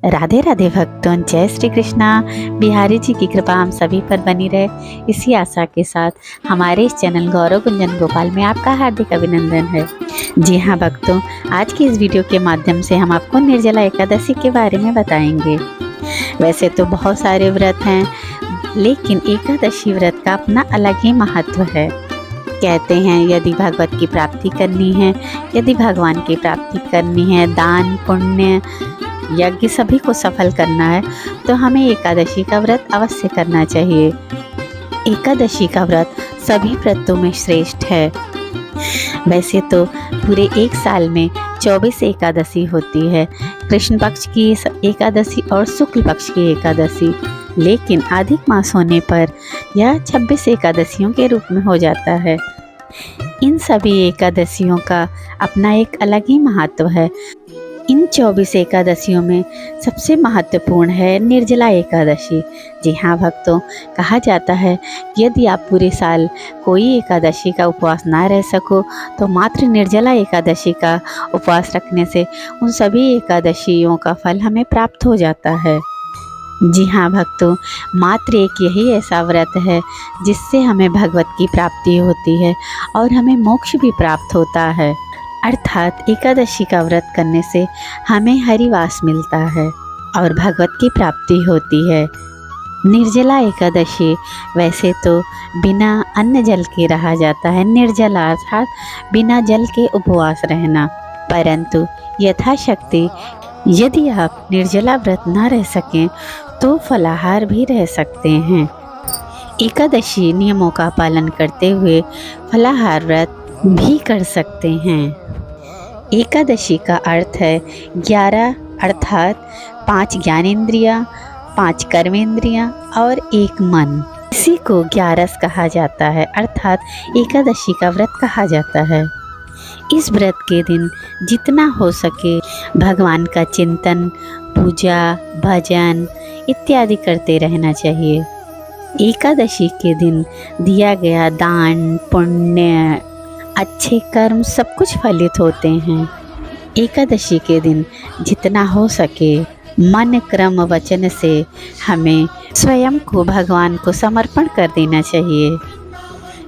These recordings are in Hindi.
राधे राधे भक्तों, जय श्री कृष्णा। बिहारी जी की कृपा हम सभी पर बनी रहे, इसी आशा के साथ हमारे इस चैनल गौरव गुंजन गोपाल में आपका हार्दिक अभिनंदन है। जी हाँ भक्तों, आज की इस वीडियो के माध्यम से हम आपको निर्जला एकादशी के बारे में बताएंगे। वैसे तो बहुत सारे व्रत हैं, लेकिन एकादशी व्रत का अपना अलग ही महत्व है। कहते हैं यदि भगवत की प्राप्ति करनी है, यदि भगवान की प्राप्ति करनी है, दान पुण्य यज्ञ सभी को सफल करना है, तो हमें एकादशी का व्रत अवश्य करना चाहिए। एकादशी का व्रत सभी व्रतों में श्रेष्ठ है। वैसे तो पूरे एक साल में 24 एकादशी होती है, कृष्ण पक्ष की एकादशी और शुक्ल पक्ष की एकादशी, लेकिन अधिक मास होने पर यह 26 एकादशियों के रूप में हो जाता है। इन सभी एकादशियों का अपना एक अलग ही महत्व है। इन 24 एकादशियों में सबसे महत्वपूर्ण है निर्जला एकादशी। जी हाँ भक्तों, कहा जाता है यदि आप पूरे साल कोई एकादशी का उपवास ना रह सको, तो मात्र निर्जला एकादशी का उपवास रखने से उन सभी एकादशियों का फल हमें प्राप्त हो जाता है। जी हाँ भक्तों, मात्र एक यही ऐसा व्रत है जिससे हमें भगवत की प्राप्ति होती है और हमें मोक्ष भी प्राप्त होता है। अर्थात एकादशी का व्रत करने से हमें हरिवास मिलता है और भगवत की प्राप्ति होती है। निर्जला एकादशी वैसे तो बिना अन्न जल के रहा जाता है, निर्जला अर्थात बिना जल के उपवास रहना, परंतु यथाशक्ति यदि आप निर्जला व्रत ना रह सकें तो फलाहार भी रह सकते हैं। एकादशी नियमों का पालन करते हुए फलाहार व्रत भी कर सकते हैं। एकादशी का अर्थ है 11 अर्थात 5 ज्ञानेंद्रियाँ, 5 कर्मेंद्रियाँ और 1 मन। इसी को 11 कहा जाता है, अर्थात एकादशी का व्रत कहा जाता है। इस व्रत के दिन जितना हो सके भगवान का चिंतन, पूजा, भजन इत्यादि करते रहना चाहिए। एकादशी के दिन दिया गया दान पुण्य अच्छे कर्म सब कुछ फलित होते हैं। एकादशी के दिन जितना हो सके मन क्रम वचन से हमें स्वयं को भगवान को समर्पण कर देना चाहिए।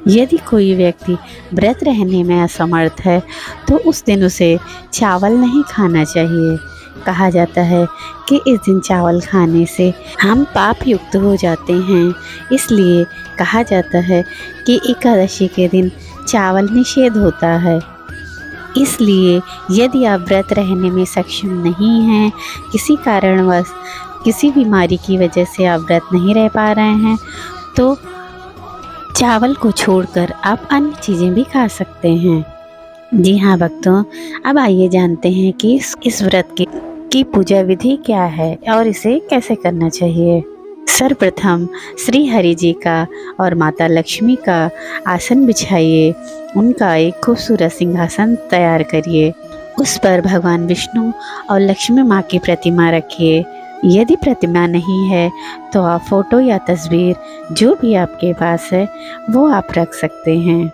यदि कोई व्यक्ति व्रत रहने में असमर्थ है तो उस दिन उसे चावल नहीं खाना चाहिए। कहा जाता है कि इस दिन चावल खाने से हम पाप युक्त हो जाते हैं, इसलिए कहा जाता है कि एकादशी के दिन चावल निषेध होता है। इसलिए यदि आप व्रत रहने में सक्षम नहीं हैं, किसी कारणवश किसी बीमारी की वजह से आप व्रत नहीं रह पा रहे हैं, तो चावल को छोड़कर आप अन्य चीज़ें भी खा सकते हैं। जी हाँ भक्तों, अब आइए जानते हैं कि इस व्रत की पूजा विधि क्या है और इसे कैसे करना चाहिए। सर्वप्रथम श्री हरि जी का और माता लक्ष्मी का आसन बिछाइए, उनका एक खूबसूरत सिंहासन तैयार करिए, उस पर भगवान विष्णु और लक्ष्मी माँ की प्रतिमा रखिए। यदि प्रतिमा नहीं है तो आप फोटो या तस्वीर जो भी आपके पास है वो आप रख सकते हैं।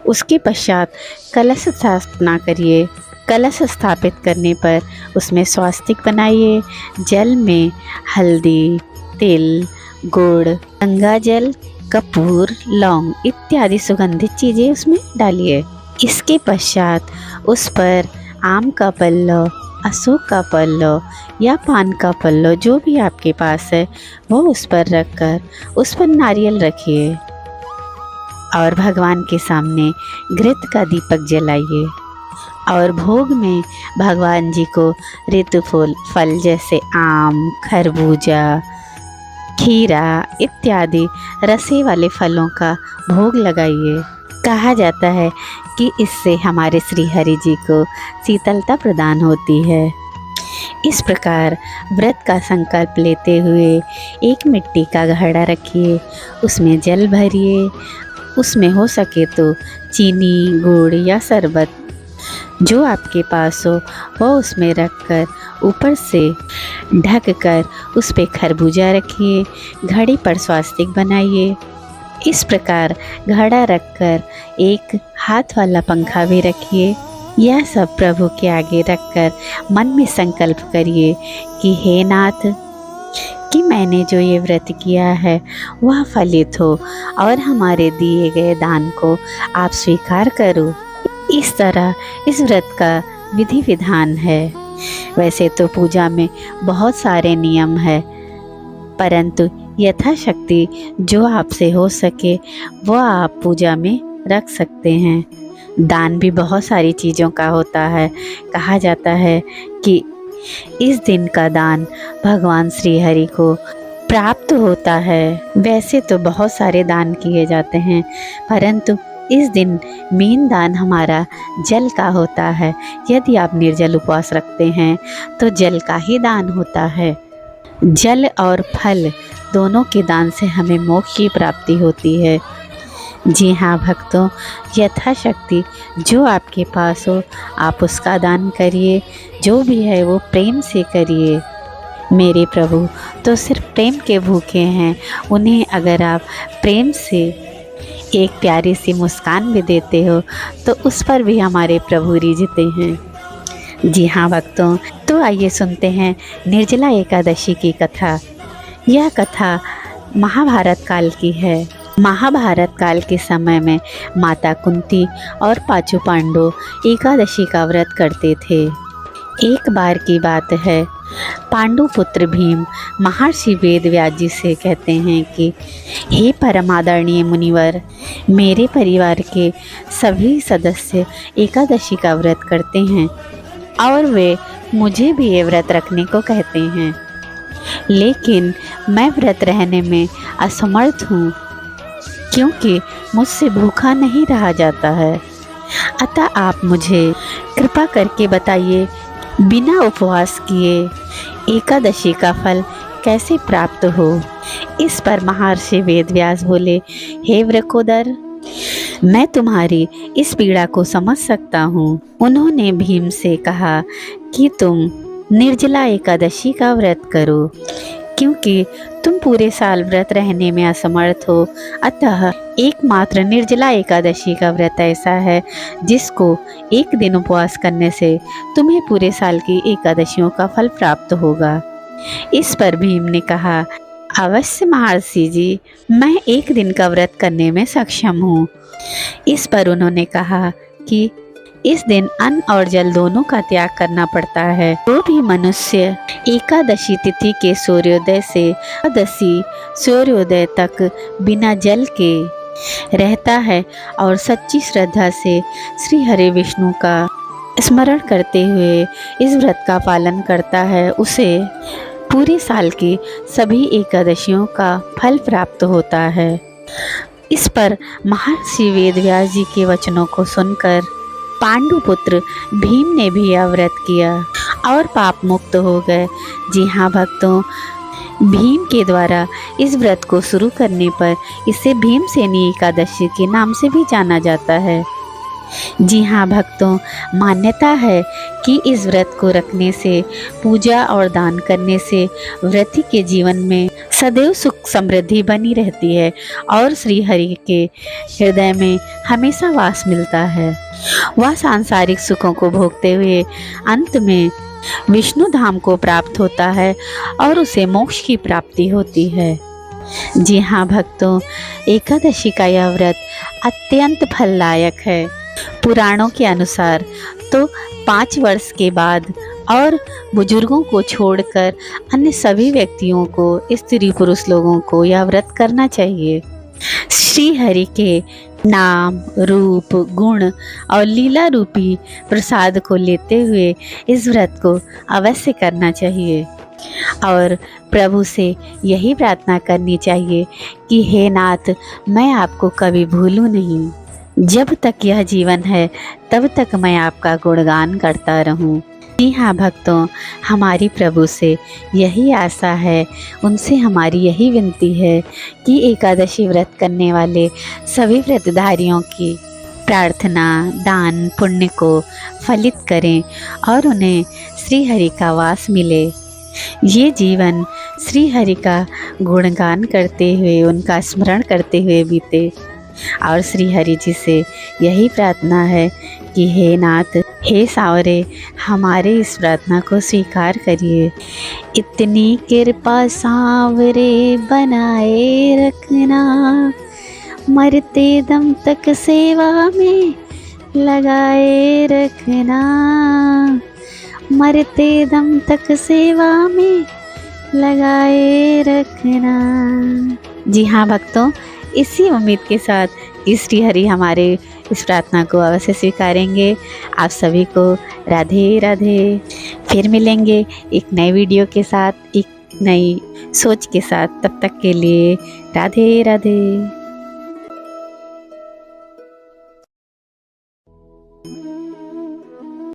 उसके पश्चात कलश स्थापना करिए। कलश स्थापित करने पर उसमें स्वास्तिक बनाइए। जल में हल्दी, तिल, गुड़, गंगा जल, कपूर, लौंग इत्यादि सुगंधित चीज़ें उसमें डालिए। इसके पश्चात उस पर आम का पल्लव, अशोक का पल्लव या पान का पल्लव जो भी आपके पास है वो उस पर रखकर उस पर नारियल रखिए और भगवान के सामने घृत का दीपक जलाइए और भोग में भगवान जी को ऋतु फल जैसे आम, खरबूजा, खीरा इत्यादि रसे वाले फलों का भोग लगाइए। कहा जाता है कि इससे हमारे श्री हरि जी को शीतलता प्रदान होती है। इस प्रकार व्रत का संकल्प लेते हुए एक मिट्टी का घड़ा रखिए, उसमें जल भरिए, उसमें हो सके तो चीनी, गुड़ या शरबत जो आपके पास हो वो उसमें रखकर ऊपर से ढककर उस पे खरबूजा रखिए, घड़ी पर स्वास्तिक बनाइए। इस प्रकार घड़ा रखकर एक हाथ वाला पंखा भी रखिए यह सब प्रभु के आगे रखकर मन में संकल्प करिए कि हे नाथ, कि मैंने जो ये व्रत किया है वह फलित हो और हमारे दिए गए दान को आप स्वीकार करो। इस तरह इस व्रत का विधि विधान है। वैसे तो पूजा में बहुत सारे नियम है, परंतु यथाशक्ति जो आपसे हो सके वह आप पूजा में रख सकते हैं। दान भी बहुत सारी चीज़ों का होता है। कहा जाता है कि इस दिन का दान भगवान श्री हरि को प्राप्त होता है। वैसे तो बहुत सारे दान किए जाते हैं, परंतु इस दिन मेन दान हमारा जल का होता है। यदि आप निर्जल उपवास रखते हैं तो जल का ही दान होता है। जल और फल दोनों के दान से हमें मोक्ष की प्राप्ति होती है। जी हाँ भक्तों, यथाशक्ति जो आपके पास हो आप उसका दान करिए। जो भी है वो प्रेम से करिए। मेरे प्रभु तो सिर्फ प्रेम के भूखे हैं। उन्हें अगर आप प्रेम से एक प्यारी सी मुस्कान भी देते हो तो उस पर भी हमारे प्रभु रिझते हैं। जी हाँ भक्तों, तो आइए सुनते हैं निर्जला एकादशी की कथा। यह कथा महाभारत काल की है। महाभारत काल के समय में माता कुंती और पांचों पांडव एकादशी का व्रत करते थे। एक बार की बात है, पांडु पुत्र भीम महर्षि वेदव्यास जी से कहते हैं कि हे परमादरणीय मुनिवर, मेरे परिवार के सभी सदस्य एकादशी का व्रत करते हैं और वे मुझे भी ये व्रत रखने को कहते हैं, लेकिन मैं व्रत रहने में असमर्थ हूँ क्योंकि मुझसे भूखा नहीं रहा जाता है। अतः आप मुझे कृपा करके बताइए, बिना उपवास किए एकादशी का फल कैसे प्राप्त हो। इस पर महर्षि वेदव्यास बोले, हे वृकोदर, मैं तुम्हारी इस पीड़ा को समझ सकता हूँ। उन्होंने भीम से कहा कि तुम निर्जला एकादशी का व्रत करो, क्योंकि तुम पूरे साल व्रत रहने में असमर्थ हो। अतः एकमात्र निर्जला एकादशी का व्रत ऐसा है जिसको एक दिन उपवास करने से तुम्हें पूरे साल की एकादशियों का फल प्राप्त होगा। इस पर भीम ने कहा, अवश्य महर्षि जी, मैं एक दिन का व्रत करने में सक्षम हूँ। इस पर उन्होंने कहा कि इस दिन अन्न और जल दोनों का त्याग करना पड़ता है। जो भी मनुष्य एकादशी तिथि के सूर्योदय से एकादशी सूर्योदय तक बिना जल के रहता है और सच्ची श्रद्धा से श्री हरि विष्णु का स्मरण करते हुए इस व्रत का पालन करता है, उसे पूरे साल की सभी एकादशियों का फल प्राप्त होता है। इस पर महर्षि वेदव्यास जी के वचनों को सुनकर पांडुपुत्र भीम ने भी यह व्रत किया और पाप मुक्त हो गए। जी हाँ भक्तों, भीम के द्वारा इस व्रत को शुरू करने पर इसे भीमसेनी एकादशी के नाम से भी जाना जाता है। जी हाँ भक्तों, मान्यता है कि इस व्रत को रखने से, पूजा और दान करने से व्रती के जीवन में सदैव सुख समृद्धि बनी रहती है और श्री हरि के हृदय में हमेशा वास मिलता है। वह सांसारिक सुखों को भोगते हुए अंत में विष्णु धाम को प्राप्त होता है और उसे मोक्ष की प्राप्ति होती है। जी हाँ भक्तों, एकादशी का यह व्रत अत्यंत फलदायक है। पुराणों के अनुसार तो 5 वर्ष के बाद और बुजुर्गों को छोड़कर अन्य सभी व्यक्तियों को, स्त्री पुरुष लोगों को यह व्रत करना चाहिए। श्री हरि के नाम, रूप, गुण और लीला रूपी प्रसाद को लेते हुए इस व्रत को अवश्य करना चाहिए और प्रभु से यही प्रार्थना करनी चाहिए कि हे नाथ, मैं आपको कभी भूलूं नहीं। जब तक यह जीवन है तब तक मैं आपका गुणगान करता रहूं। जी हाँ भक्तों, हमारी प्रभु से यही आशा है, उनसे हमारी यही विनती है कि एकादशी व्रत करने वाले सभी व्रतधारियों की प्रार्थना, दान, पुण्य को फलित करें और उन्हें श्री हरि का वास मिले। ये जीवन श्री हरि का गुणगान करते हुए, उनका स्मरण करते हुए बीते और श्री हरि जी से यही प्रार्थना है कि हे नाथ, हे सावरे, हमारे इस प्रार्थना को स्वीकार करिए। इतनी कृपा सावरे बनाए रखना, मरते दम तक सेवा में लगाए रखना, मरते दम तक सेवा में लगाए रखना। जी हाँ भक्तों, इसी उम्मीद के साथ कि श्री हरि हमारे इस प्रार्थना को अवश्य स्वीकारेंगे। आप सभी को राधे राधे। फिर मिलेंगे एक नए वीडियो के साथ, एक नई सोच के साथ। तब तक के लिए राधे राधे।